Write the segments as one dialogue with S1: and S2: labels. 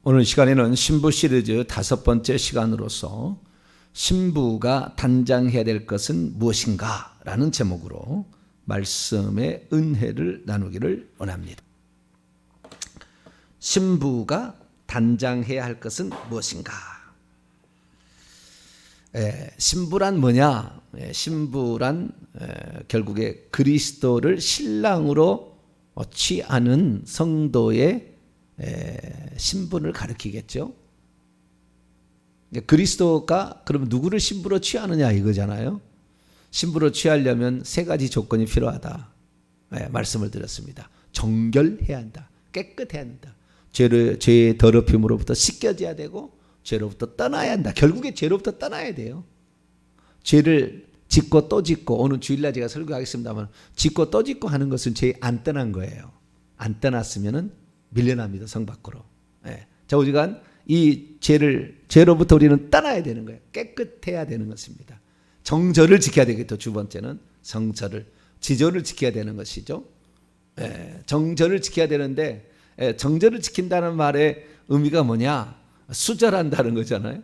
S1: 오늘 시간에는 신부 시리즈 5번째 시간으로서 신부가 단장해야 될 것은 무엇인가 라는 제목으로 말씀의 은혜를 나누기를 원합니다. 신부가 단장해야 할 것은 무엇인가? 신부란 뭐냐? 신부란 결국에 그리스도를 신랑으로 취하는 성도의 신분을 가리키겠죠. 그리스도가 그럼 누구를 신부로 취하느냐 이거잖아요. 신부로 취하려면 3가지 조건이 필요하다. 말씀을 드렸습니다. 정결해야 한다. 깨끗해야 한다. 죄의 더럽힘으로부터 씻겨져야 되고 죄로부터 떠나야 한다. 결국에 죄로부터 떠나야 돼요. 죄를 짓고 또 짓고, 오늘 주일날 제가 설교하겠습니다만 짓고 또 짓고 하는 것은 죄 안 떠난 거예요. 안 떠났으면은 밀려납니다. 성 밖으로. 자, 오지간 이 죄로부터 우리는 떠나야 되는 거예요. 깨끗해야 되는 것입니다. 정절을 지켜야 되겠죠. 두 번째는 성절을, 지절을 지켜야 되는 것이죠. 정절을 지켜야 되는데, 정절을 지킨다는 말의 의미가 뭐냐? 수절한다는 거잖아요.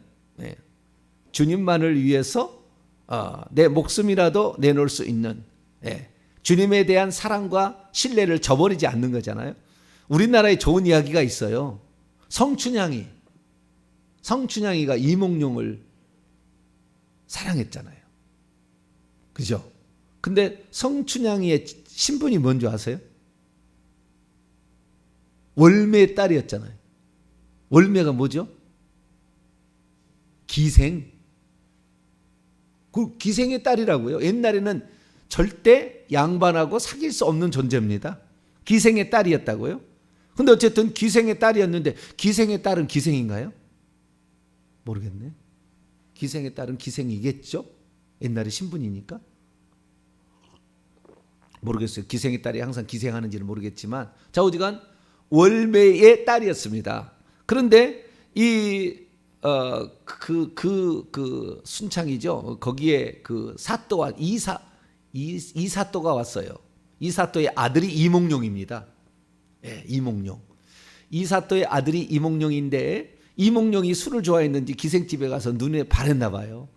S1: 주님만을 위해서 내 목숨이라도 내놓을 수 있는, 주님에 대한 사랑과 신뢰를 저버리지 않는 거잖아요. 우리나라에 좋은 이야기가 있어요. 성춘향이가 이몽룡을 사랑했잖아요. 그죠? 근데 성춘향이의 신분이 뭔지 아세요? 월매의 딸이었잖아요. 월매가 뭐죠? 기생. 그 기생의 딸이라고요. 옛날에는 절대 양반하고 사귈 수 없는 존재입니다. 기생의 딸이었다고요. 근데 어쨌든 기생의 딸이었는데, 기생의 딸은 기생인가요? 모르겠네. 기생의 딸은 기생이겠죠? 옛날에 신분이니까. 모르겠어요. 기생의 딸이 항상 기생하는지는 모르겠지만, 자, 어디간 월매의 딸이었습니다. 그런데 순창이죠. 거기에 그 사또와 이사또가 왔어요. 이사또의 아들이 이몽룡입니다. 이몽룡. 이사또의 아들이 이몽룡인데, 이몽룡이 술을 좋아했는지 기생집에 가서 눈에 반했나 봐요.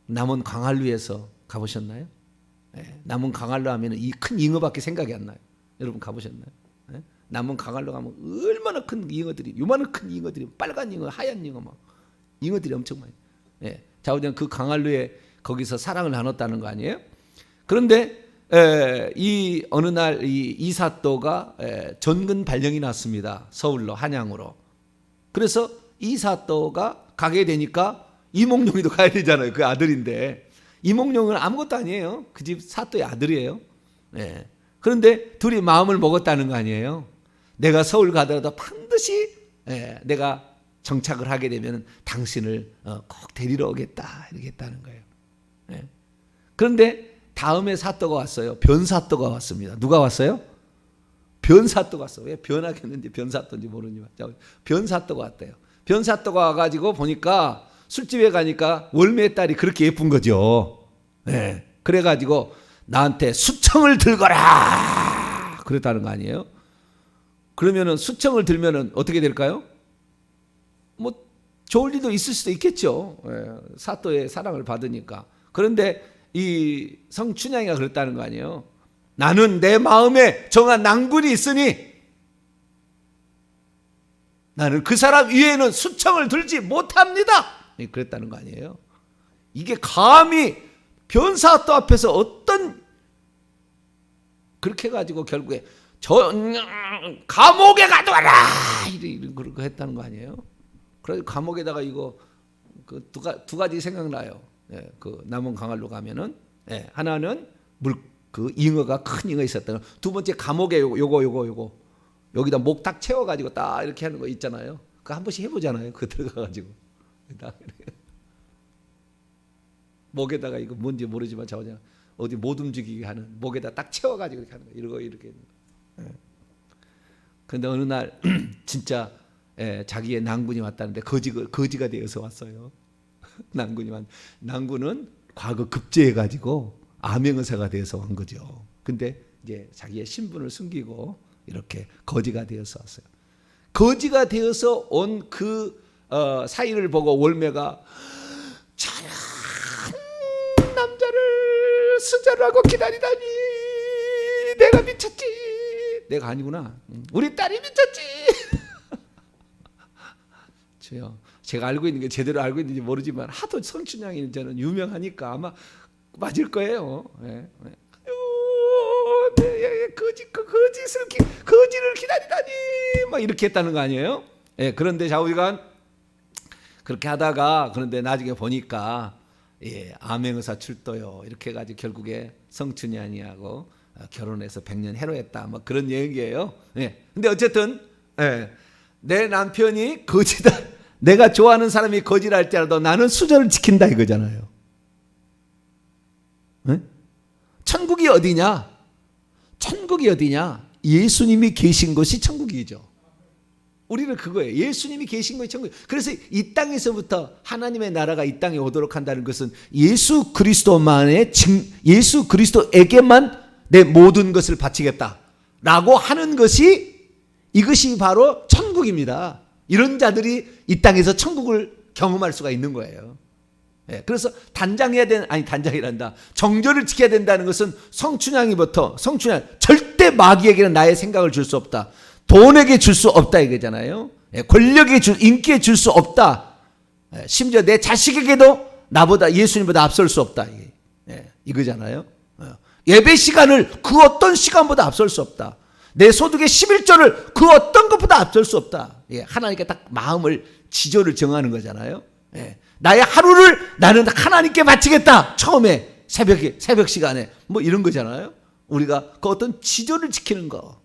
S1: 남원 강한루에서 가보셨나요? 남원 강한루 하면 이 큰 잉어밖에 생각이 안 나요. 여러분 가보셨나요? 남원 강한루 가면 얼마나 큰 잉어들이, 요만한 큰 잉어들이, 빨간 잉어, 하얀 잉어, 막 잉어들이 엄청 많이. 자, 어제 그 강한루에 거기서 사랑을 나눴다는 거 아니에요? 그런데 이 어느 날 이 이사또가 전근 발령이 났습니다. 서울로, 한양으로. 그래서 이사또가 가게 되니까 이몽룡이도 가야 되잖아요. 그 아들인데. 이몽룡은 아무것도 아니에요. 그 집 사또의 아들이에요. 그런데 둘이 마음을 먹었다는 거 아니에요. 내가 서울 가더라도 반드시 내가 정착을 하게 되면 당신을 꼭 데리러 오겠다, 이렇게 했다는 거예요. 그런데 다음에 사또가 왔어요. 변사또가 왔습니다. 누가 왔어요? 변사또가 왔어요. 왜 변하겠는지 변사또인지 모르지만 변사또가 왔대요. 변사또가 와가지고 보니까 술집에 가니까 월매의 딸이 그렇게 예쁜 거죠. 그래가지고 나한테 수청을 들거라 그랬다는 거 아니에요? 그러면은 수청을 들면은 어떻게 될까요? 뭐 좋을 일도 있을 수도 있겠죠. 사또의 사랑을 받으니까. 그런데 이 성춘향이가 그랬다는 거 아니에요? 나는 내 마음에 정한 낭군이 있으니 나는 그 사람 위에는 수청을 들지 못합니다. 그랬다는 거 아니에요? 이게 감히 변사또 앞에서 어떤 그렇게 해가지고 결국에 감옥에 가둬라 이런 거 했다는 거 아니에요? 그래서 감옥에다가 이거 그 두 가지 생각나요. 그 남원 강화로 가면은 하나는 그 잉어가 큰 잉어 있었다. 두 번째 감옥에 요거 여기다 목탁 채워가지고 딱 이렇게 하는 거 있잖아요. 그거 한 번씩 해보잖아요. 그거 들어가가지고 목에다가 이거 뭔지 모르지만 저냥 어디 못 움직이게 하는 목에다 딱 채워가지고 이렇게 하는 거. 이렇게. 그런데 어느 날 진짜 자기의 낭군이 왔다는데 거지가 되어서 왔어요. 낭군은 과거 급제해가지고 암행의사가 되어서 온 거죠. 근데 이제 자기의 신분을 숨기고 이렇게 거지가 되어서 왔어요. 거지가 되어서 온 그 사이를 보고 월매가 잘한 남자를 수절하고 기다리다니 내가 미쳤지. 내가 아니구나. 우리 딸이 미쳤지. 제가 알고 있는 게 제대로 알고 있는지 모르지만 하도 성춘향이 저는 유명하니까 아마 맞을 거예요. 거지를 기다리다니 막 이렇게 했다는 거 아니에요? 그런데 좌우지간 그렇게 하다가 그런데 나중에 보니까 암행의사 출도요 이렇게 해가지고 결국에 성춘향이하고 결혼해서 100년 해로했다 뭐 그런 얘기예요. 근데 어쨌든 내 남편이 거지다. 내가 좋아하는 사람이 거지라 할지라도 나는 수절을 지킨다 이거잖아요. 천국이 어디냐? 천국이 어디냐? 예수님이 계신 곳이 천국이죠. 우리는 그거예요. 예수님이 계신 곳이 천국. 그래서 이 땅에서부터 하나님의 나라가 이 땅에 오도록 한다는 것은 예수 그리스도에게만 내 모든 것을 바치겠다라고 하는 것이 이것이 바로 천국입니다. 이런 자들이 이 땅에서 천국을 경험할 수가 있는 거예요. 그래서 단장이란다. 정절을 지켜야 된다는 것은 성춘향 절대 마귀에게는 나의 생각을 줄 수 없다. 돈에게 줄 수 없다 이거잖아요. 인기에 줄 수 없다. 심지어 내 자식에게도 나보다 예수님보다 앞설 수 없다. 이거잖아요. 예배 시간을 그 어떤 시간보다 앞설 수 없다. 내 소득의 11조를 그 어떤 것보다 앞설 수 없다. 하나님께 딱 마음을 지조를 정하는 거잖아요. 나의 하루를 나는 하나님께 바치겠다. 처음에 새벽 시간에 뭐 이런 거잖아요. 우리가 그 어떤 지조를 지키는 거.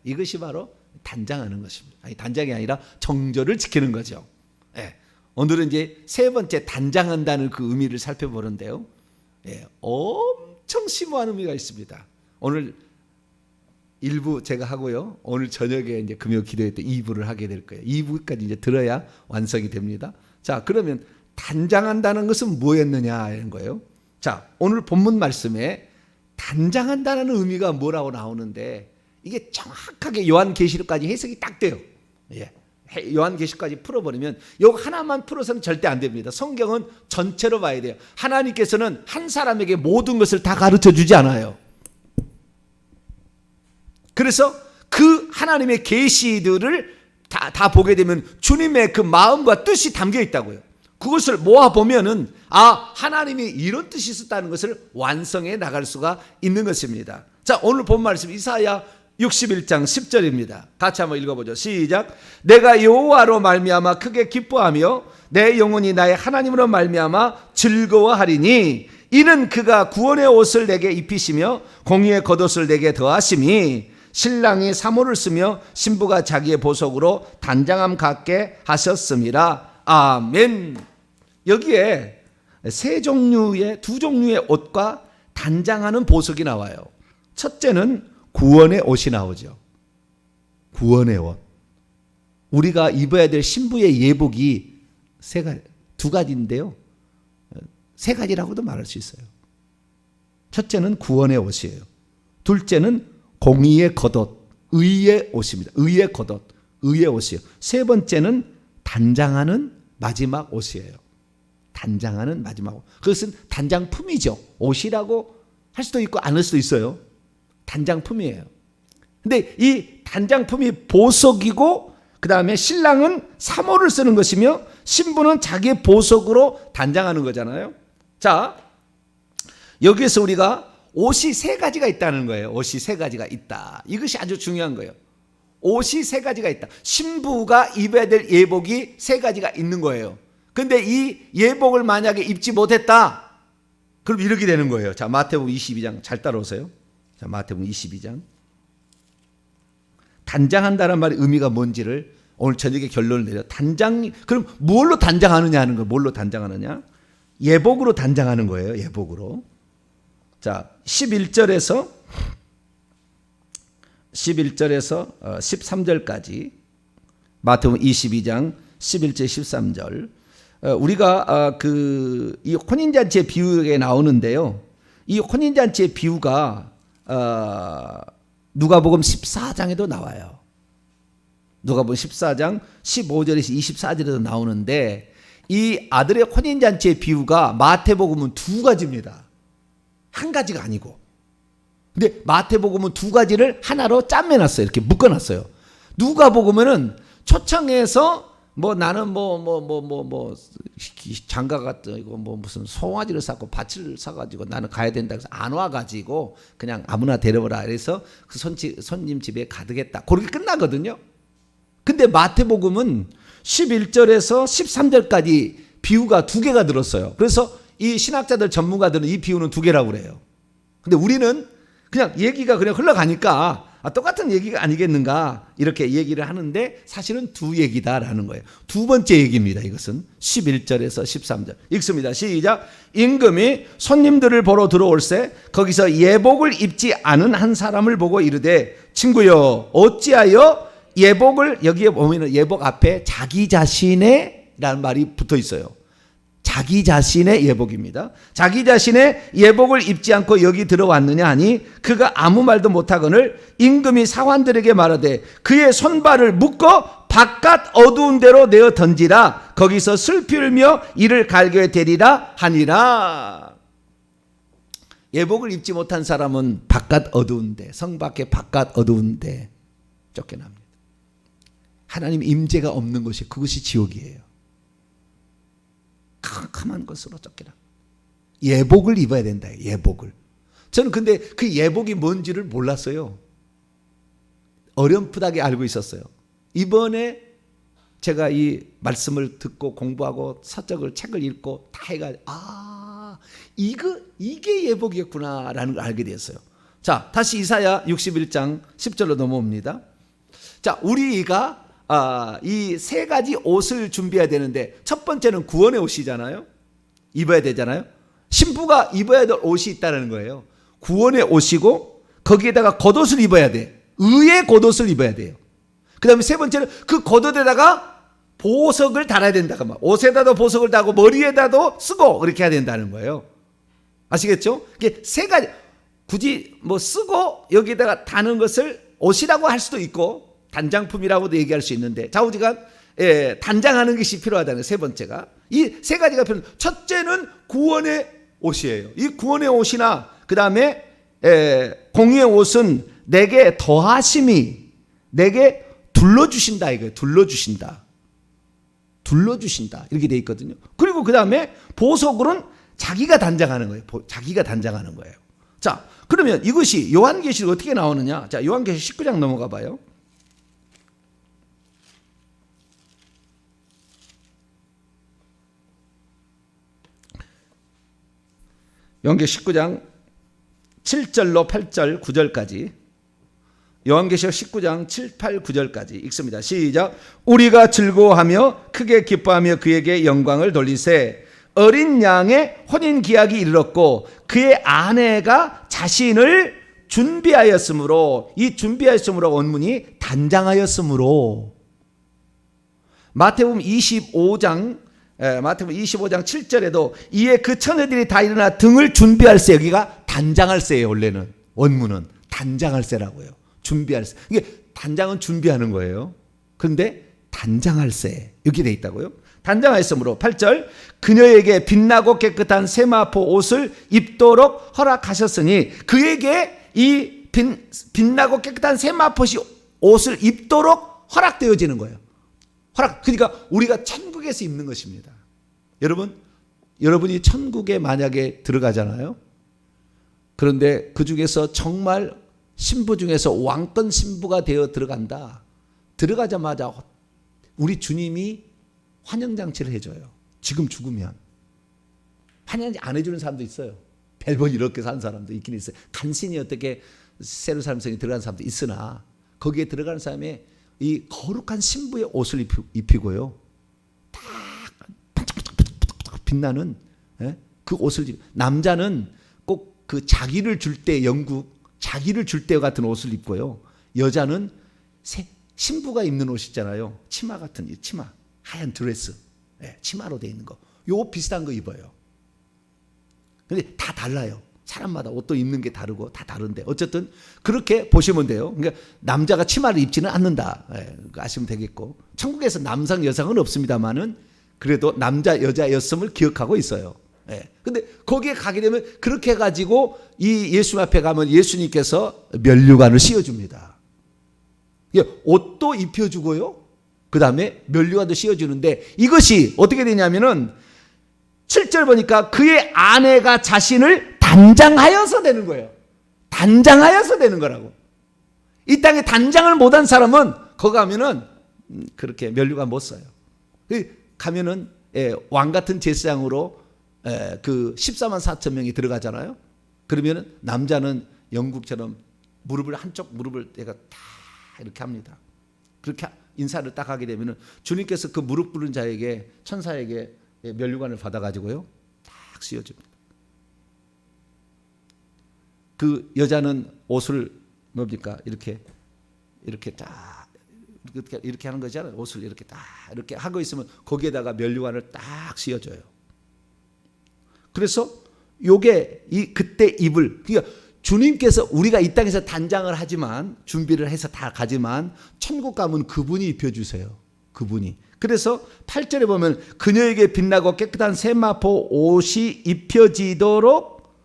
S1: 이것이 바로 단장하는 것입니다. 단장이 아니라 정절을 지키는 거죠. 오늘은 이제 세 번째 단장한다는 그 의미를 살펴보는데요. 엄청 심오한 의미가 있습니다. 오늘 1부 제가 하고요. 오늘 저녁에 이제 금요 기도회 때 2부를 하게 될 거예요. 2부까지 이제 들어야 완성이 됩니다. 자, 그러면 단장한다는 것은 뭐였느냐 이런 거예요. 자, 오늘 본문 말씀에 단장한다는 의미가 뭐라고 나오는데 이게 정확하게 요한계시록까지 해석이 딱 돼요. 요한계시록까지 풀어버리면 요 하나만 풀어서는 절대 안 됩니다. 성경은 전체로 봐야 돼요. 하나님께서는 한 사람에게 모든 것을 다 가르쳐 주지 않아요. 그래서 그 하나님의 계시들을 다 보게 되면 주님의 그 마음과 뜻이 담겨 있다고요. 그것을 모아보면은 하나님이 이런 뜻이 있었다는 것을 완성해 나갈 수가 있는 것입니다. 자, 오늘 본 말씀 이사야 61장 10절입니다. 같이 한번 읽어보죠. 시작. 내가 여호와로 말미암아 크게 기뻐하며 내 영혼이 나의 하나님으로 말미암아 즐거워하리니 이는 그가 구원의 옷을 내게 입히시며 공의의 겉옷을 내게 더하심이 신랑이 사모를 쓰며 신부가 자기의 보석으로 단장함 갖게 하셨음이라. 아멘. 여기에 두 종류의 옷과 단장하는 보석이 나와요. 첫째는 구원의 옷이 나오죠. 구원의 옷. 우리가 입어야 될 신부의 예복이 두 가지인데요. 세 가지라고도 말할 수 있어요. 첫째는 구원의 옷이에요. 둘째는 공의의 겉옷, 의의 옷입니다. 의의 겉옷, 의의 옷이에요. 세 번째는 단장하는 마지막 옷이에요. 단장하는 마지막 옷. 그것은 단장품이죠. 옷이라고 할 수도 있고 안 할 수도 있어요. 단장품이에요. 근데 이 단장품이 보석이고 그 다음에 신랑은 사모를 쓰는 것이며 신부는 자기의 보석으로 단장하는 거잖아요. 자, 여기에서 우리가 옷이 세 가지가 있다는 거예요. 옷이 세 가지가 있다. 이것이 아주 중요한 거예요. 옷이 세 가지가 있다. 신부가 입어야 될 예복이 세 가지가 있는 거예요. 근데 이 예복을 만약에 입지 못했다. 그럼 이렇게 되는 거예요. 자, 마태복음 22장 잘 따라오세요. 자, 마태복음 22장. 단장한다는 말의 의미가 뭔지를 오늘 저녁에 결론을 내려. 그럼 뭘로 단장하느냐 하는 거예요. 뭘로 단장하느냐? 예복으로 단장하는 거예요. 예복으로. 자, 11절에서 13절까지 마태복음 22장 11절 13절 우리가 이 혼인잔치의 비유에 나오는데요. 이 혼인잔치의 비유가 누가복음 14장에도 나와요. 누가복음 14장 15절에서 24절에도 나오는데 이 아들의 혼인잔치의 비유가 마태복음은 두 가지입니다. 한 가지가 아니고. 근데 마태복음은 두 가지를 하나로 짜매놨어요. 이렇게 묶어놨어요. 누가복음은 초청해서 뭐 나는 장가 갔다 이거 뭐 무슨 송아지를 사고 밭을 사가지고 나는 가야 된다 해서 안 와가지고 그냥 아무나 데려오라 그래서 그 손님 집에 가득했다. 그렇게 끝나거든요. 근데 마태복음은 11절에서 13절까지 비유가 두 개가 들었어요. 그래서 이 신학자들 전문가들은 이 비유는 두 개라고 그래요. 근데 우리는 그냥 얘기가 그냥 흘러가니까 똑같은 얘기가 아니겠는가 이렇게 얘기를 하는데 사실은 두 얘기다라는 거예요. 두 번째 얘기입니다. 이것은 11절에서 13절 읽습니다. 시작. 임금이 손님들을 보러 들어올세 거기서 예복을 입지 않은 한 사람을 보고 이르되 친구여 어찌하여 예복을, 여기에 보면 예복 앞에 자기 자신의 라는 말이 붙어 있어요. 자기 자신의 예복입니다. 자기 자신의 예복을 입지 않고 여기 들어왔느냐 하니 그가 아무 말도 못하거늘 임금이 사환들에게 말하되 그의 손발을 묶어 바깥 어두운 데로 내어 던지라 거기서 슬피 울며 이를 갈겨에 대리라 하니라. 예복을 입지 못한 사람은 바깥 어두운 데, 성 밖에 바깥 어두운 데 쫓겨납니다. 하나님 임재가 없는 곳이 그것이 지옥이에요. 캄캄한 것으로 쫓겨나. 예복을 입어야 된다. 예복을. 저는 근데 그 예복이 뭔지를 몰랐어요. 어렴풋하게 알고 있었어요. 이번에 제가 이 말씀을 듣고 공부하고 사적을 책을 읽고 다 해가지고 이게 예복이었구나라는 걸 알게 되었어요. 자, 다시 이사야 61장 10절로 넘어옵니다. 자, 우리가 이 세 가지 옷을 준비해야 되는데 첫 번째는 구원의 옷이잖아요. 입어야 되잖아요. 신부가 입어야 될 옷이 있다는 거예요. 구원의 옷이고 거기에다가 겉옷을 입어야 돼. 의의 겉옷을 입어야 돼요. 그 다음에 세 번째는 그 겉옷에다가 보석을 달아야 된다. 옷에다도 보석을 달고 머리에다도 쓰고 그렇게 해야 된다는 거예요. 아시겠죠? 이게 세 가지 굳이 뭐 쓰고 여기다가 다는 것을 옷이라고 할 수도 있고 단장품이라고도 얘기할 수 있는데 좌우지간 단장하는 것이 필요하다는 세 번째가 이 세 가지가 필요. 첫째는 구원의 옷이에요. 이 구원의 옷이나 그 다음에 공의의 옷은 내게 더하심이 내게 둘러주신다 이거예요. 둘러주신다 이렇게 돼 있거든요. 그리고 그 다음에 보석으로는 자기가 단장하는 거예요. 자기가 단장하는 거예요. 자, 그러면 이것이 요한계시록 어떻게 나오느냐? 자, 요한계시록 19장 넘어가 봐요. 요한계시록 19장 7절로 8절 9절까지 요한계시록 19장 7, 8, 9절까지 읽습니다. 시작. 우리가 즐거워하며 크게 기뻐하며 그에게 영광을 돌리세 어린 양의 혼인 기약이 이르렀고 그의 아내가 자신을 준비하였으므로 이 준비하였으므로 원문이 단장하였으므로 마태복음 25장 7절에도 이에 그 처녀들이 다 일어나 등을 준비할세 여기가 단장할세예요. 원래는 원문은 단장할세라고요. 준비할세. 이게 단장은 준비하는 거예요. 그런데 단장할세 이렇게 돼 있다고요. 단장하였으므로 8절 그녀에게 빛나고 깨끗한 세마포 옷을 입도록 허락하셨으니 그에게 이 빛나고 깨끗한 세마포 옷을 입도록 허락되어지는 거예요. 그러니까 우리가 천국에서 입는 것입니다. 여러분이 천국에 만약에 들어가잖아요. 그런데 그 중에서 정말 신부 중에서 왕권 신부가 되어 들어간다. 들어가자마자 우리 주님이 환영장치를 해줘요. 지금 죽으면. 환영 안 해주는 사람도 있어요. 벨번 이렇게 사는 사람도 있긴 있어요. 간신히 어떻게 새로 삶성이 들어가는 사람도 있으나 거기에 들어가는 사람의 이 거룩한 신부의 옷을 입히고요. 딱 반짝반짝 빛나는 그 옷을 남자는 꼭 그 자기를 줄 때 자기를 줄 때 같은 옷을 입고요. 여자는 신부가 입는 옷 있잖아요. 치마 같은 치마, 하얀 드레스, 치마로 돼 있는 거. 요 비슷한 거 입어요. 근데 다 달라요. 사람마다 옷도 입는 게 다르고 다 다른데 어쨌든 그렇게 보시면 돼요. 그러니까 남자가 치마를 입지는 않는다. 아시면 되겠고 천국에서 남성 여성은 없습니다만은 그래도 남자 여자였음을 기억하고 있어요. 근데 거기에 가게 되면 그렇게 해가지고 이 예수님 앞에 가면 예수님께서 면류관을 씌워줍니다. 옷도 입혀주고요. 그 다음에 면류관도 씌워주는데 이것이 어떻게 되냐면은 7절 보니까 그의 아내가 자신을 단장하여서 되는 거예요. 단장하여서 되는 거라고. 이 땅에 단장을 못한 사람은 거기 가면은 그렇게 면류관 못 써요. 가면은 왕 같은 제사장으로 그 14만 4천 명이 들어가잖아요. 그러면은 남자는 영국처럼 무릎을 한쪽 무릎을 내가 다 이렇게 합니다. 그렇게 인사를 딱 하게 되면은 주님께서 그 무릎 꿇은 자에게 천사에게 면류관을 받아가지고요 딱 씌워줍니다. 그 여자는 옷을 뭡니까 이렇게 딱 이렇게 하는 거잖아요. 옷을 이렇게 딱 이렇게 하고 있으면 거기에다가 면류관을 딱 씌워줘요. 그래서 요게 그때 입을 그러니까 주님께서 우리가 이 땅에서 단장을 하지만 준비를 해서 다 가지만 천국 가면 그분이 입혀주세요. 그분이. 그래서 8절에 보면 그녀에게 빛나고 깨끗한 세마포 옷이 입혀지도록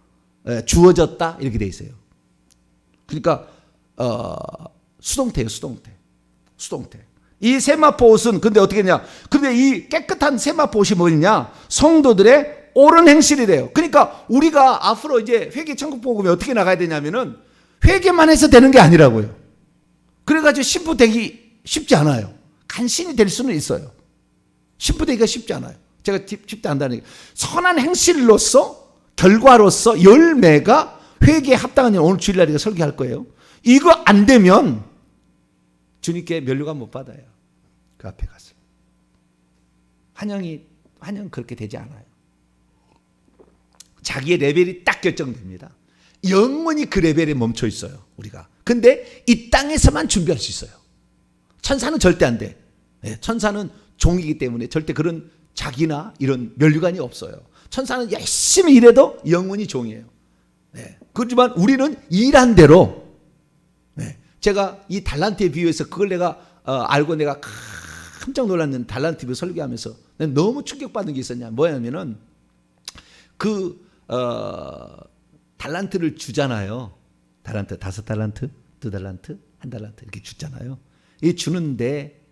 S1: 주어졌다 이렇게 돼 있어요. 그러니까 수동태예요. 수동태. 이 세마포 옷은 근데 어떻게 했냐? 근데 이 깨끗한 세마포 옷이 뭐냐? 성도들의 옳은 행실이래요. 그러니까 우리가 앞으로 이제 회개 천국 복음에 어떻게 나가야 되냐면은 회개만 해서 되는 게 아니라고요. 그래가지고 신부 되기 쉽지 않아요. 간신히 될 수는 있어요. 신부 되기가 쉽지 않아요. 제가 쉽지 않다는 얘기. 선한 행실로서 결과로서 열매가 회개에 합당한 일 오늘 주일날에 설교할 거예요. 이거 안 되면 주님께 면류관 못 받아요. 그 앞에 가서 환영 그렇게 되지 않아요. 자기의 레벨이 딱 결정됩니다. 영원히 그 레벨에 멈춰 있어요. 우리가. 근데 이 땅에서만 준비할 수 있어요. 천사는 절대 안 돼. 천사는 종이기 때문에 절대 그런 자기나 이런 면류관이 없어요. 천사는 열심히 일해도 영원히 종이에요. 그렇지만 우리는 일한 대로 제가 이 달란트에 비유해서 그걸 내가 알고 내가 깜짝 놀랐는 달란트 설교하면서 너무 충격받은 게 있었냐. 뭐냐면은 달란트를 주잖아요. 달란트 5달란트, 2달란트, 1달란트 이렇게 주잖아요. 이 주는데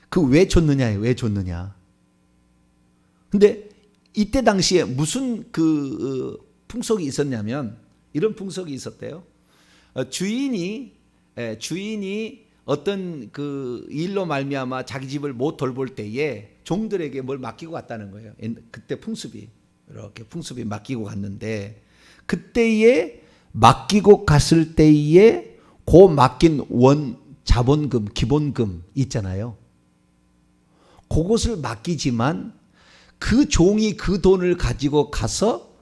S1: 그 왜 줬느냐예요. 왜 줬느냐. 근데 이때 당시에 무슨 풍속이 있었냐면 이런 풍속이 있었대요. 주인이 어떤 그 일로 말미암아 자기 집을 못 돌볼 때에 종들에게 뭘 맡기고 갔다는 거예요. 그때 풍습이 이렇게 풍습이 맡기고 갔는데 그때에 맡기고 갔을 때에 그 맡긴 자본금 기본금 있잖아요. 그것을 맡기지만 그 종이 그 돈을 가지고 가서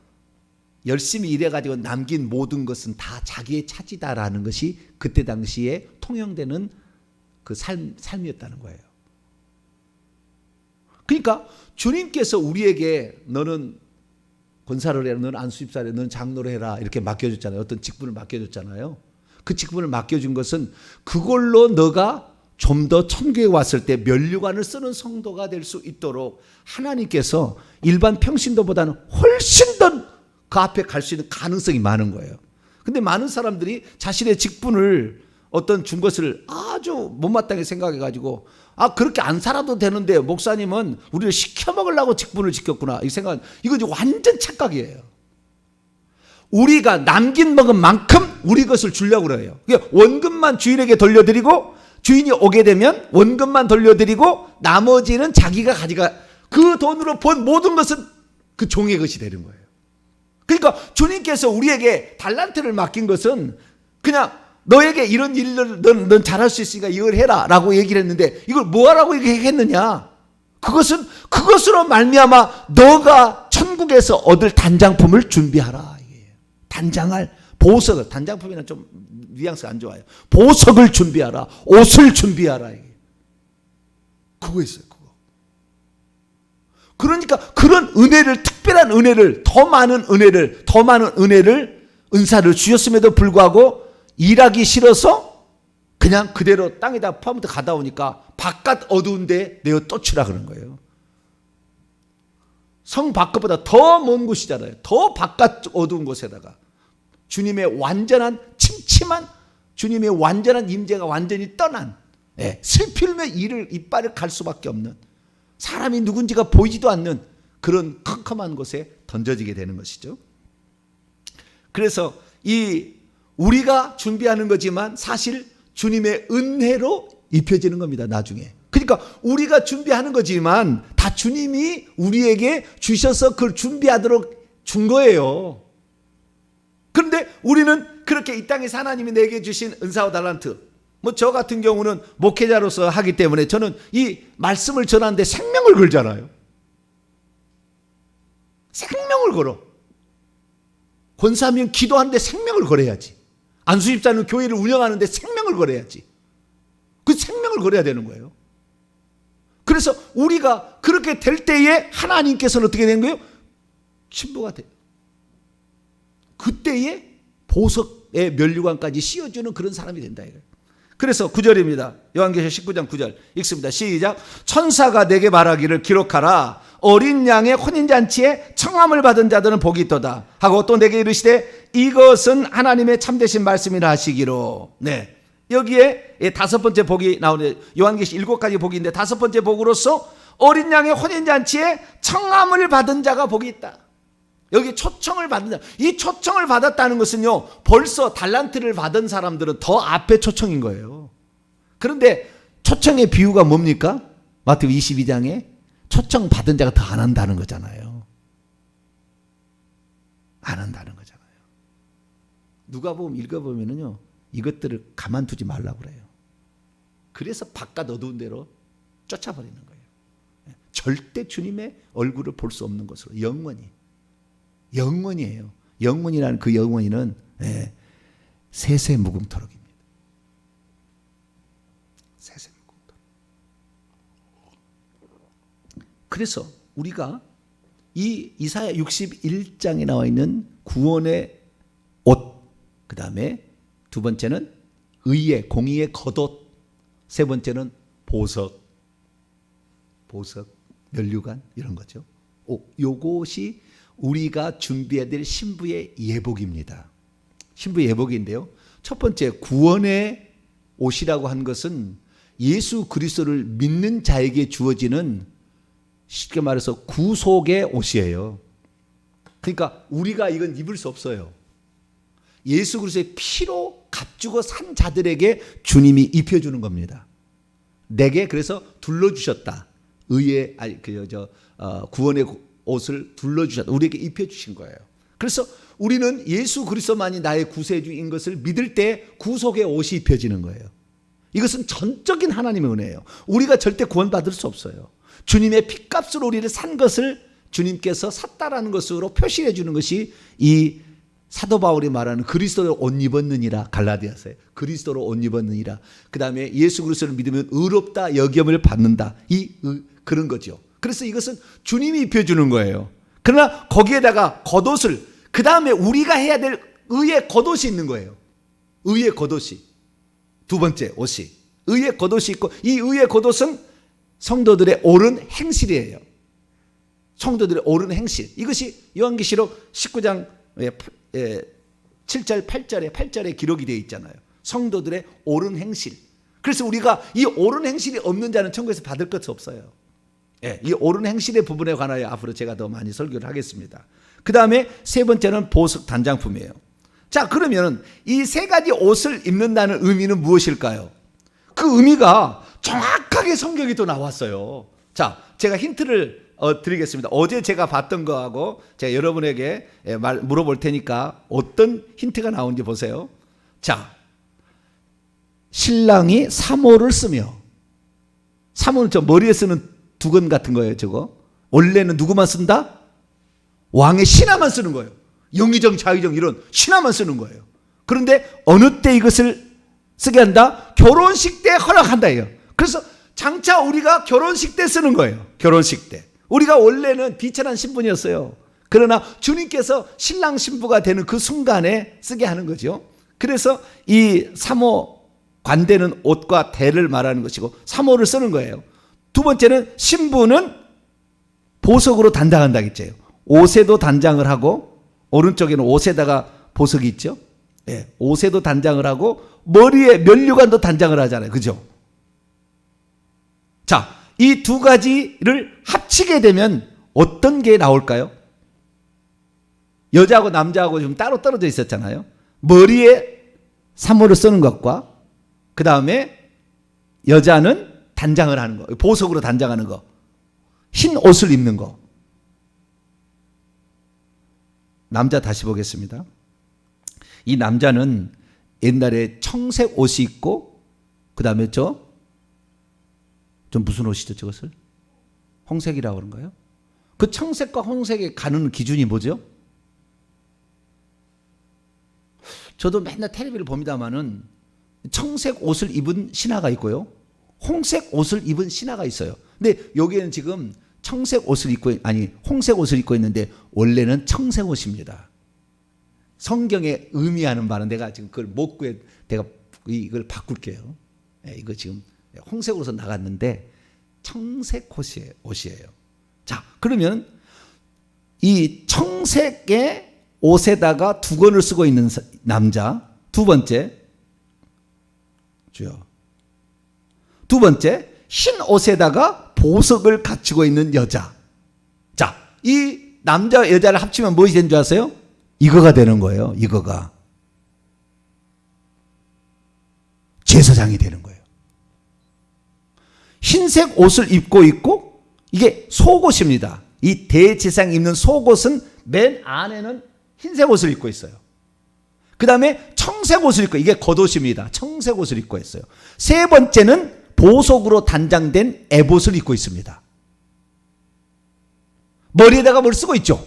S1: 열심히 일해가지고 남긴 모든 것은 다 자기의 차지다라는 것이 그때 당시에 통용되는 그 삶이었다는 거예요. 그러니까 주님께서 우리에게 너는 권사를 해라, 너는 안수집사를 해라, 너는 장로를 해라 이렇게 맡겨줬잖아요. 어떤 직분을 맡겨줬잖아요. 그 직분을 맡겨준 것은 그걸로 너가 좀 더 천국에 왔을 때 면류관을 쓰는 성도가 될 수 있도록 하나님께서 일반 평신도보다는 훨씬 더 그 앞에 갈 수 있는 가능성이 많은 거예요. 근데 많은 사람들이 자신의 직분을 어떤 준 것을 아주 못마땅하게 생각해가지고 그렇게 안 살아도 되는데 목사님은 우리를 시켜먹으려고 직분을 지켰구나 이 생각, 이거 이제 완전 착각이에요. 우리가 남긴 먹은 만큼 우리 것을 주려고 그래요. 원금만 주인에게 돌려드리고 주인이 오게 되면 원금만 돌려드리고 나머지는 자기가 가져가 그 돈으로 번 모든 것은 그 종의 것이 되는 거예요. 그러니까 주님께서 우리에게 달란트를 맡긴 것은 그냥 너에게 이런 일을 넌 잘할 수 있으니까 이걸 해라 라고 얘기를 했는데 이걸 뭐하라고 얘기했느냐. 그것으로 말미암아 너가 천국에서 얻을 단장품을 준비하라. 단장할 보석을, 단장품이란 좀 뉘앙스가 안 좋아요. 보석을 준비하라. 옷을 준비하라. 그거 있어요. 그거. 그러니까 그런 은혜를, 특별한 은혜를, 더 많은 은혜를 은사를 주셨음에도 불구하고 일하기 싫어서 그냥 그대로 땅에다 파묻어 가다 오니까 바깥 어두운데 내어 또 치라 그런 거예요. 성 바깥보다 더 먼 곳이잖아요. 더 바깥 어두운 곳에다가 주님의 완전한 침침한 주님의 완전한 임재가 완전히 떠난, 슬피 울며 이빨을 갈 수밖에 없는, 사람이 누군지가 보이지도 않는 그런 컴컴한 곳에 던져지게 되는 것이죠. 그래서 이 우리가 준비하는 거지만 사실 주님의 은혜로 입혀지는 겁니다, 나중에. 그러니까 우리가 준비하는 거지만 다 주님이 우리에게 주셔서 그걸 준비하도록 준 거예요. 그런데 우리는 그렇게 이 땅에서 하나님이 내게 주신 은사와 달란트, 저 같은 경우는 목회자로서 하기 때문에 저는 이 말씀을 전하는데 생명을 걸잖아요. 생명을 걸어. 권사하면 기도하는데 생명을 걸어야지. 안수집사는 교회를 운영하는데 생명을 걸어야지. 그 생명을 걸어야 되는 거예요. 그래서 우리가 그렇게 될 때에 하나님께서는 어떻게 되는 거예요? 신부가 돼요. 그때에 보석의 면류관까지 씌워주는 그런 사람이 된다 이거예요. 그래서 9절입니다. 요한계시록 19장 9절 읽습니다. 시작. 천사가 내게 말하기를 기록하라. 어린 양의 혼인잔치에 청함을 받은 자들은 복이 있도다 하고 또 내게 이르시되 이것은 하나님의 참되신 말씀이라 하시기로. 네, 여기에 5번째 복이 나오는데 요한계시록 7가지 복이 있는데 5번째 복으로서 어린 양의 혼인잔치에 청함을 받은 자가 복이 있다. 여기 초청을 받은 자, 이 초청을 받았다는 것은요, 벌써 달란트를 받은 사람들은 더 앞에 초청인 거예요. 그런데 초청의 비유가 뭡니까? 마태복음 22장에 초청 받은 자가 더 안 한다는 거잖아요. 안 한다는 거잖아요. 누가복음 읽어보면은요, 이것들을 가만두지 말라고 그래요. 그래서 바깥 어두운 데로 쫓아버리는 거예요. 절대 주님의 얼굴을 볼 수 없는 것으로 영원이에요. 영원이라는 그 영원히는 세세무궁토록입니다. 세세무궁토록. 그래서 우리가 이 이사야 61장에 나와 있는 구원의 옷, 그 다음에 두 번째는 의의 공의의 겉옷, 세 번째는 보석, 면류관 이런 거죠. 요것이 우리가 준비해야 될 신부의 예복입니다. 신부의 예복인데요, 첫 번째 구원의 옷이라고 한 것은 예수 그리스도를 믿는 자에게 주어지는, 쉽게 말해서 구속의 옷이에요. 그러니까 우리가 이건 입을 수 없어요. 예수 그리스도의 피로 값주고 산 자들에게 주님이 입혀주는 겁니다. 내게 그래서 둘러주셨다. 의의 구원의 옷을 둘러주셨다. 우리에게 입혀주신 거예요. 그래서 우리는 예수 그리스도만이 나의 구세주인 것을 믿을 때 구속의 옷이 입혀지는 거예요. 이것은 전적인 하나님의 은혜예요. 우리가 절대 구원받을 수 없어요. 주님의 핏값으로 우리를 산 것을 주님께서 샀다라는 것으로 표시해 주는 것이 이 사도 바울이 말하는 그리스도로 옷 입었느니라, 갈라디아서에 그리스도로 옷 입었느니라. 그 다음에 예수 그리스도를 믿으면 의롭다 여김을 받는다. 그런 거죠. 그래서 이것은 주님이 입혀주는 거예요. 그러나 거기에다가 겉옷을, 그 다음에 우리가 해야 될 의의 겉옷이 있는 거예요. 의의 겉옷이, 두 번째 옷이 의의 겉옷이 있고, 이 의의 겉옷은 성도들의 옳은 행실이에요. 성도들의 옳은 행실. 이것이 요한계시록 19장 7절 8절에 기록이 되어 있잖아요. 성도들의 옳은 행실. 그래서 우리가 이 옳은 행실이 없는 자는 천국에서 받을 것이 없어요. 이 옳은 행실의 부분에 관하여 앞으로 제가 더 많이 설교를 하겠습니다. 그 다음에 세 번째는 보석 단장품이에요. 자, 그러면 이 세 가지 옷을 입는다는 의미는 무엇일까요? 그 의미가 정확하게 성경에 또 나왔어요. 자, 제가 힌트를 드리겠습니다. 어제 제가 봤던 거하고 제가 여러분에게 물어볼 테니까 어떤 힌트가 나오는지 보세요. 자, 신랑이 사모를 쓰며, 사모는 저 머리에 쓰는 두건 같은 거예요. 저거 원래는 누구만 쓴다? 왕의 신하만 쓰는 거예요. 영의정, 자의정 이런 신하만 쓰는 거예요. 그런데 어느 때 이것을 쓰게 한다? 결혼식 때 허락한다 이거. 그래서 장차 우리가 결혼식 때 쓰는 거예요. 결혼식 때. 우리가 원래는 비천한 신분이었어요. 그러나 주님께서 신랑 신부가 되는 그 순간에 쓰게 하는 거죠. 그래서 이 사모, 관대는 옷과 대를 말하는 것이고 사모를 쓰는 거예요. 두 번째는 신부는 보석으로 단장한다 했죠. 옷에도 단장을 하고, 오른쪽에는 옷에다가 보석이 있죠. 예, 옷에도 단장을 하고 머리에 면류관도 단장을 하잖아요. 그죠? 자, 이 두 가지를 합치게 되면 어떤 게 나올까요? 여자하고 남자하고 좀 따로 떨어져 있었잖아요. 머리에 사모를 쓰는 것과 그 다음에 여자는 단장을 하는 거, 보석으로 단장하는 거, 흰 옷을 입는 거. 남자 다시 보겠습니다. 이 남자는 옛날에 청색 옷이 있고 그 다음에 좀 무슨 옷이죠 저것을? 홍색이라고 그런가요? 그 청색과 홍색에 가는 기준이 뭐죠? 저도 맨날 텔레비를 봅니다마는 청색 옷을 입은 신하가 있고요, 홍색 옷을 입은 신하가 있어요. 근데 여기에는 지금 청색 옷을 입고, 아니 홍색 옷을 입고 있는데 원래는 청색 옷입니다. 성경에 의미하는 바는 내가 지금 그걸 못 구해, 내가 이걸 바꿀게요. 이거 지금 홍색 옷으로 나갔는데 청색 옷이에요. 자, 그러면 이 청색의 옷에다가 두건을 쓰고 있는 남자, 두 번째, 주여. 두 번째, 흰 옷에다가 보석을 갖추고 있는 여자. 자, 이 남자와 여자를 합치면 무엇이 되는 줄 아세요? 이거가 되는 거예요. 이거가 제사장이 되는 거예요. 흰색 옷을 입고 있고, 이게 속옷입니다. 이 대제사장 입는 속옷은 맨 안에는 흰색 옷을 입고 있어요. 그 다음에 청색 옷을 입고, 이게 겉옷입니다. 청색 옷을 입고 있어요. 세 번째는 보석으로 단장된 에봇을 입고 있습니다. 머리에다가 뭘 쓰고 있죠?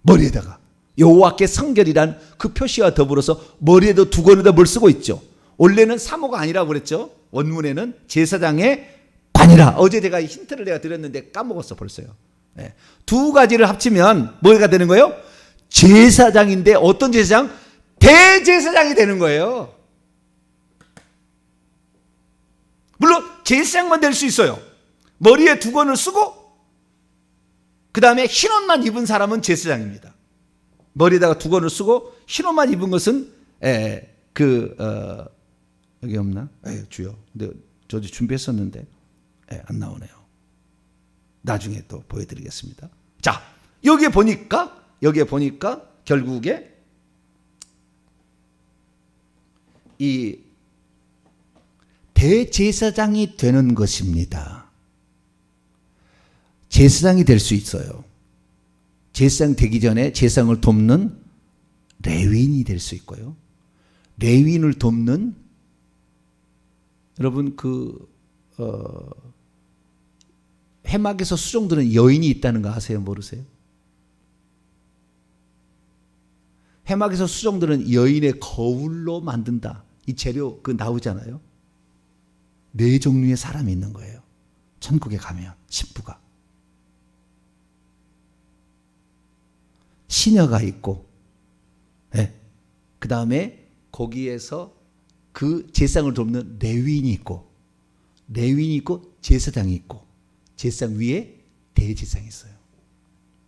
S1: 머리에다가 여호와께 성결이란 그 표시와 더불어서 머리에도 두건에다 뭘 쓰고 있죠. 원래는 사모가 아니라고 그랬죠. 원문에는 제사장의 관이라. 어제 제가 힌트를 내가 드렸는데 까먹었어 벌써요. 네. 두 가지를 합치면 뭐가 되는 거예요? 제사장인데 어떤 제사장? 대제사장이 되는 거예요. 물론 제사장만 될 수 있어요. 머리에 두건을 쓰고 그 다음에 흰옷만 입은 사람은 제사장입니다. 머리에다가 두건을 쓰고 흰옷만 입은 것은 여기 없나? 주여. 근데 저도 준비했었는데 안 나오네요. 나중에 또 보여드리겠습니다. 자, 여기에 보니까 결국에 이 대제사장이 되는 것입니다. 제사장이 될 수 있어요. 제사장 되기 전에 제사장을 돕는 레위인이 될 수 있고요. 레위인을 돕는, 여러분 회막에서 수종드는 여인이 있다는 거 아세요? 모르세요? 회막에서 수종드는 여인의 거울로 만든다. 이 재료 나오잖아요. 네 종류의 사람이 있는 거예요. 천국에 가면 신부가. 시녀가 있고, 그 다음에 거기에서 그 제사장을 돕는 레위인이 있고, 제사장이 있고, 제사장 위에 대제사장이 있어요.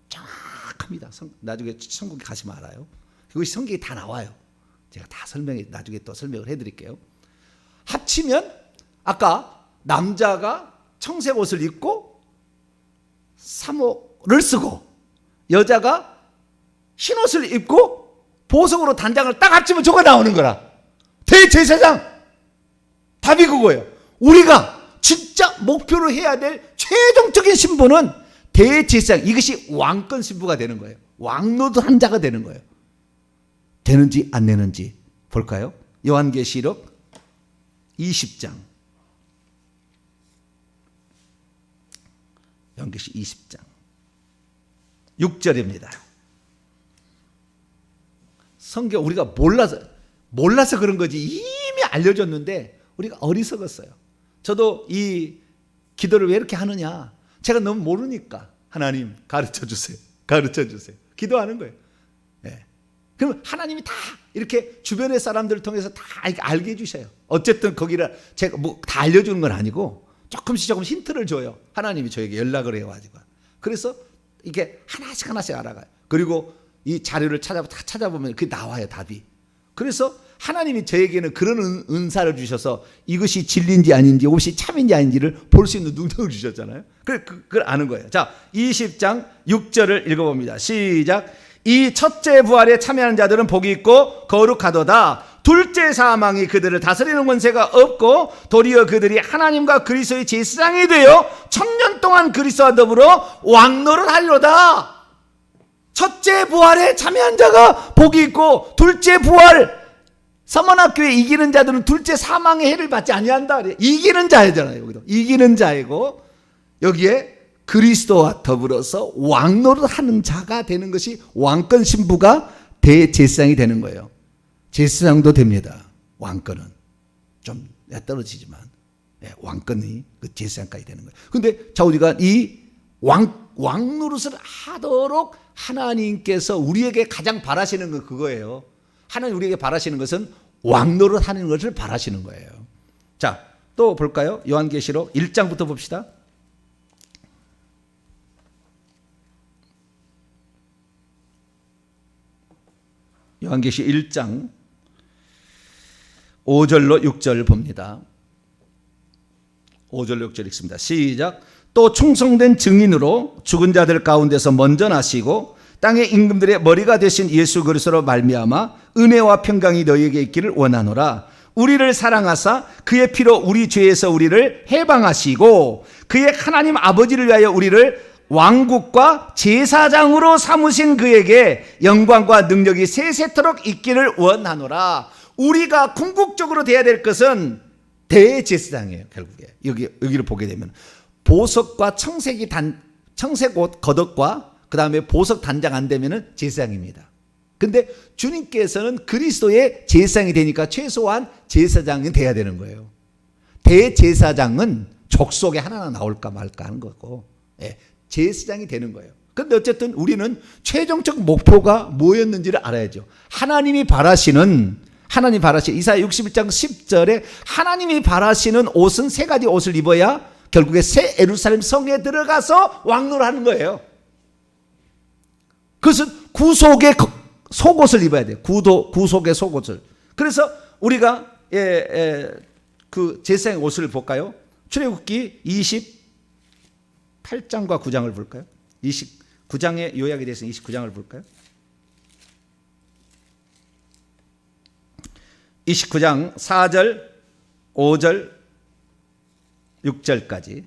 S1: 정확합니다. 나중에 천국에 가시면 알아요. 이것이 성경에 다 나와요. 제가 다 나중에 또 설명을 해드릴게요. 합치면 아까 남자가 청색 옷을 입고 사모를 쓰고, 여자가 흰 옷을 입고 보석으로 단장을 딱 합치면 저거 나오는 거라. 대제사장. 답이 그거예요. 우리가 진짜 목표로 해야 될 최종적인 신분은 대제사장. 이것이 왕권 신부가 되는 거예요. 왕노릇한 자가 되는 거예요. 되는지 안 되는지 볼까요? 요한계시록 20장. 요한계시록 20장 6절입니다. 성경 우리가 몰라서 그런 거지 이미 알려줬는데 우리가 어리석었어요. 저도 이 기도를 왜 이렇게 하느냐, 제가 너무 모르니까 하나님 가르쳐 주세요. 가르쳐 주세요. 기도하는 거예요. 예. 그럼 하나님이 다 이렇게 주변의 사람들을 통해서 다 알게 해주셔요. 어쨌든 거기를 제가 뭐 다 알려주는 건 아니고 조금씩 힌트를 줘요. 하나님이 저에게 연락을 해가지고. 그래서 이게 하나씩 알아가요. 그리고 이 자료를 찾아보면 그게 나와요, 답이. 그래서 하나님이 저에게는 그런 은사를 주셔서 이것이 진리인지 아닌지, 이것이 참인지 아닌지를 볼 수 있는 능력을 주셨잖아요. 그걸 아는 거예요. 자, 20장 6절을 읽어봅니다. 시작. 이 첫째 부활에 참여하는 자들은 복이 있고 거룩하도다. 둘째 사망이 그들을 다스리는 권세가 없고 도리어 그들이 하나님과 그리스도의 제사장이 되어 천년 동안 그리스도와 더불어 왕노를 하리로다. 첫째 부활에 참여한 자가 복이 있고, 둘째 부활, 서머나교회 이기는 자들은 둘째 사망의 해를 받지 아니한다. 이기는 자잖아요. 여기도 이기는 자이고, 여기에 그리스도와 더불어서 왕노를 하는 자가 되는 것이 왕권 신부가 대제사장이 되는 거예요. 제사장도 됩니다. 왕권은 좀 떨어지지만 왕권이 그 제사장까지 되는 거예요. 그런데 자, 우리가 이 왕노릇을 하도록 하나님께서 우리에게 가장 바라시는 건 그거예요. 하나님 우리에게 바라시는 것은 왕노릇 하는 것을 바라시는 거예요. 자, 또 볼까요? 요한계시록 1장부터 봅시다. 요한계시 1장 5절로 6절 봅니다. 5절로 6절 읽습니다. 시작. 또 충성된 증인으로 죽은 자들 가운데서 먼저 나시고 땅의 임금들의 머리가 되신 예수 그리스도로 말미암아 은혜와 평강이 너희에게 있기를 원하노라. 우리를 사랑하사 그의 피로 우리 죄에서 우리를 해방하시고 그의 하나님 아버지를 위하여 우리를 왕국과 제사장으로 삼으신 그에게 영광과 능력이 세세토록 있기를 원하노라. 우리가 궁극적으로 돼야 될 것은 대제사장이에요. 결국에 여기를 보게 되면 보석과 청색 옷 겉옷과 그 다음에 보석 단장 안 되면은 제사장입니다. 근데 주님께서는 그리스도의 제사장이 되니까 최소한 제사장이 돼야 되는 거예요. 대제사장은 족속에 하나 나올까 말까 하는 거고, 제사장이 되는 거예요. 그런데 어쨌든 우리는 최종적 목표가 뭐였는지를 알아야죠. 하나님이 바라시는 이사야 61장 10절에 하나님이 바라시는 옷은 세 가지 옷을 입어야 결국에 새 예루살렘 성에 들어가서 왕노를 하는 거예요. 그것은 구속의 속옷을 입어야 돼요. 구속의 속옷을. 그래서 우리가 그 제사장의 옷을 볼까요? 출애굽기 28장과 9장을 볼까요? 29장의 요약에 대해서 29장을 볼까요? 29장 4절, 5절, 6절까지.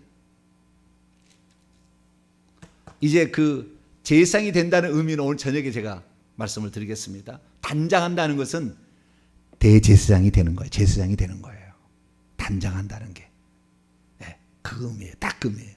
S1: 이제 그 제사장이 된다는 의미는 오늘 저녁에 제가 말씀을 드리겠습니다. 단장한다는 것은 대제사장이 되는 거예요. 제사장이 되는 거예요. 단장한다는 게. 그 의미예요. 딱 그 의미예요.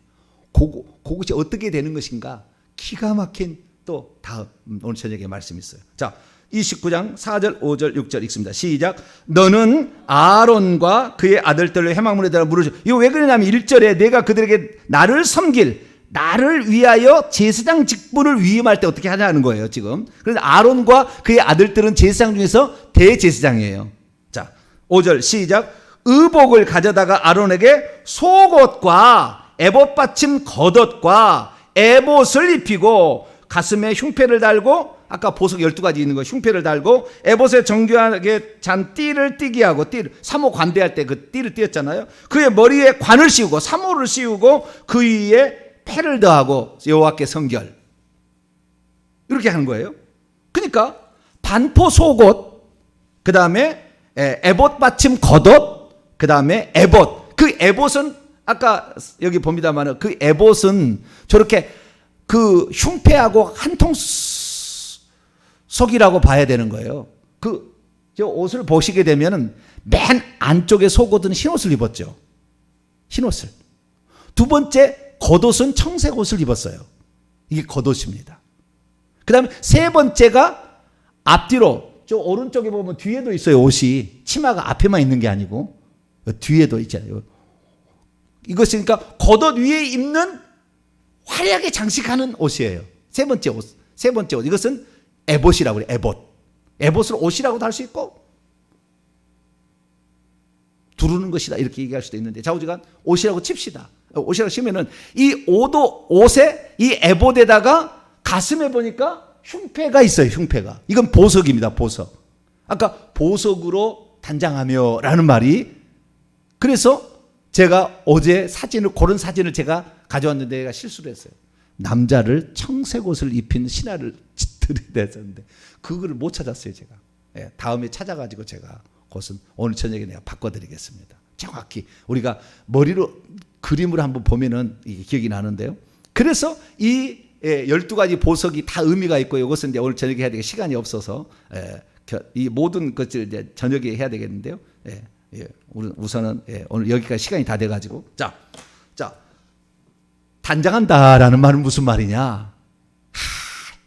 S1: 그것이 어떻게 되는 것인가? 기가 막힌 또 다음 오늘 저녁에 말씀이 있어요. 자, 29장 4절, 5절, 6절 읽습니다. 시작. 너는 아론과 그의 아들들을 회막문에 대라 물으시오. 이거 왜 그러냐면 1절에 내가 그들에게 나를 위하여 제사장 직분을 위임할 때 어떻게 하냐는 거예요, 지금. 그래서 아론과 그의 아들들은 제사장 중에서 대제사장이에요. 자, 5절 시작. 의복을 가져다가 아론에게 속옷과 에봇 받침 겉옷과 에봇을 입히고 가슴에 흉패를 달고, 아까 보석 12가지 있는 거 흉패를 달고 에봇에 정교하게 잔 띠를 띠게 하고, 사모 관대할 때 그 띠를 띠었잖아요. 그의 머리에 관을 씌우고 사모를 씌우고 그 위에 패를 더하고 여호와께 성결, 이렇게 하는 거예요. 그러니까 반포 속옷, 그 다음에 에봇 받침 겉옷, 그 다음에 에봇. 그 에봇은 아까 여기 봅니다만 그 에봇은 저렇게 그 흉패하고 한통 속이라고 봐야 되는 거예요. 저 옷을 보시게 되면은 맨 안쪽에 속옷은 흰옷을 입었죠. 흰옷을. 두 번째 겉옷은 청색 옷을 입었어요. 이게 겉옷입니다. 그 다음에 세 번째가 앞뒤로, 저 오른쪽에 보면 뒤에도 있어요. 옷이 치마가 앞에만 있는 게 아니고 뒤에도 있잖아요. 이것이니까 겉옷 위에 입는 화려하게 장식하는 옷이에요. 세 번째 옷. 세 번째 옷. 이것은 에봇이라고 그래요. 에봇. 에봇을 옷이라고도 할 수 있고 두르는 것이다 이렇게 얘기할 수도 있는데 좌우지간 옷이라고 칩시다. 옷이라고 치면은 이 옷에 이 에봇에다가 가슴에 보니까 흉패가 있어요. 흉패가. 이건 보석입니다. 보석. 아까 보석으로 단장하며 라는 말이, 그래서 제가 어제 그런 사진을 제가 가져왔는데 제가 실수를 했어요. 남자를 청색 옷을 입힌 신하를 들이대야 되는데 그거를 못 찾았어요. 제가. 예, 다음에 찾아가지고 제가 그것은 오늘 저녁에 내가 바꿔드리겠습니다. 정확히 우리가 머리로 그림으로 한번 보면은 기억이 나는데요. 그래서 이 12가지 보석이 다 의미가 있고 이것은 이제 오늘 저녁에 해야 되게 시간이 없어서 이 모든 것을 이제 저녁에 해야 되겠는데요. 우선은 오늘 여기까지 시간이 다 돼가지고 자 단장한다라는 말은 무슨 말이냐?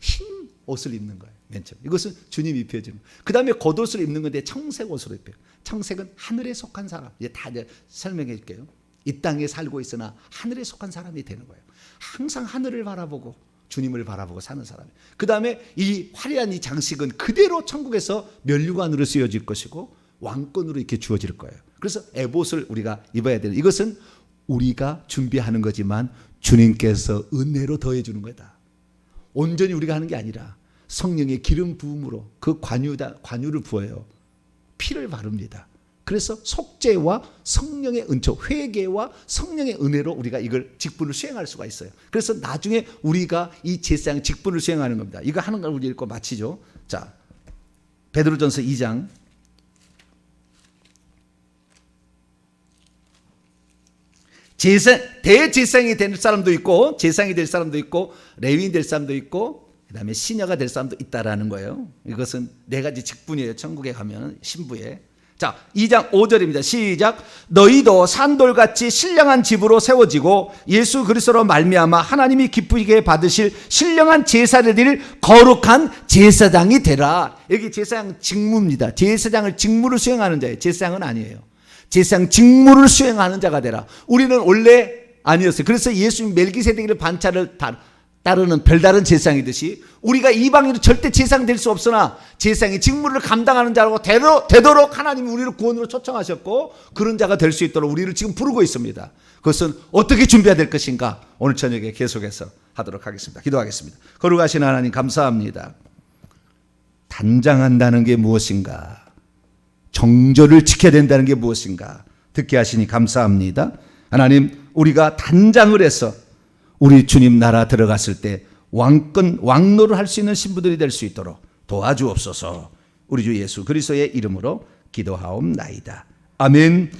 S1: 흰 옷을 입는 거예요. 맨 처음 이것은 주님이 입혀주는. 그 다음에 겉옷을 입는 건데 청색 옷으로 입혀요. 청색은 하늘에 속한 사람. 이제 다 설명해 줄게요. 이 땅에 살고 있으나 하늘에 속한 사람이 되는 거예요. 항상 하늘을 바라보고 주님을 바라보고 사는 사람이에요. 그 다음에 이 화려한 이 장식은 그대로 천국에서 면류관으로 쓰여질 것이고 왕권으로 이렇게 주어질 거예요. 그래서 에봇을 우리가 입어야 되는, 이것은 우리가 준비하는 거지만 주님께서 은혜로 더해 주는 거다. 온전히 우리가 하는 게 아니라 성령의 기름 부음으로 그 관유를 부어요. 피를 바릅니다. 그래서 속죄와 성령의 은총, 회개와 성령의 은혜로 우리가 이걸 직분을 수행할 수가 있어요. 그래서 나중에 우리가 이 제사장 직분을 수행하는 겁니다. 이거 하는 걸 우리 읽고 마치죠. 자, 베드로전서 2장. 대제사장이 될 사람도 있고 제사장이 될 사람도 있고 레위인 될 사람도 있고 그 다음에 시녀가 될 사람도 있다라는 거예요. 이것은 네 가지 직분이에요. 천국에 가면 신부에. 자, 2장 5절입니다. 시작. 너희도 산돌같이 신령한 집으로 세워지고 예수 그리스도로 말미암아 하나님이 기쁘게 받으실 신령한 제사를 드릴 거룩한 제사장이 되라. 여기 제사장 직무입니다. 제사장을 직무를 수행하는 자예요. 제사장은 아니에요. 제사장 직무를 수행하는 자가 되라. 우리는 원래 아니었어요. 그래서 예수님 멜기세덱의 반차를 따르는 별다른 제사장이듯이 우리가 이방인은 절대 제사장 될 수 없으나 제사장의 직무를 감당하는 자라고 되도록 하나님이 우리를 구원으로 초청하셨고 그런 자가 될 수 있도록 우리를 지금 부르고 있습니다. 그것은 어떻게 준비해야 될 것인가 오늘 저녁에 계속해서 하도록 하겠습니다. 기도하겠습니다. 거룩하신 하나님 감사합니다. 단장한다는 게 무엇인가, 정절을 지켜야 된다는 게 무엇인가 듣게 하시니 감사합니다. 하나님, 우리가 단장을 해서 우리 주님 나라 들어갔을 때 왕노를 할 수 있는 신부들이 될 수 있도록 도와주옵소서. 우리 주 예수 그리스도의 이름으로 기도하옵나이다. 아멘.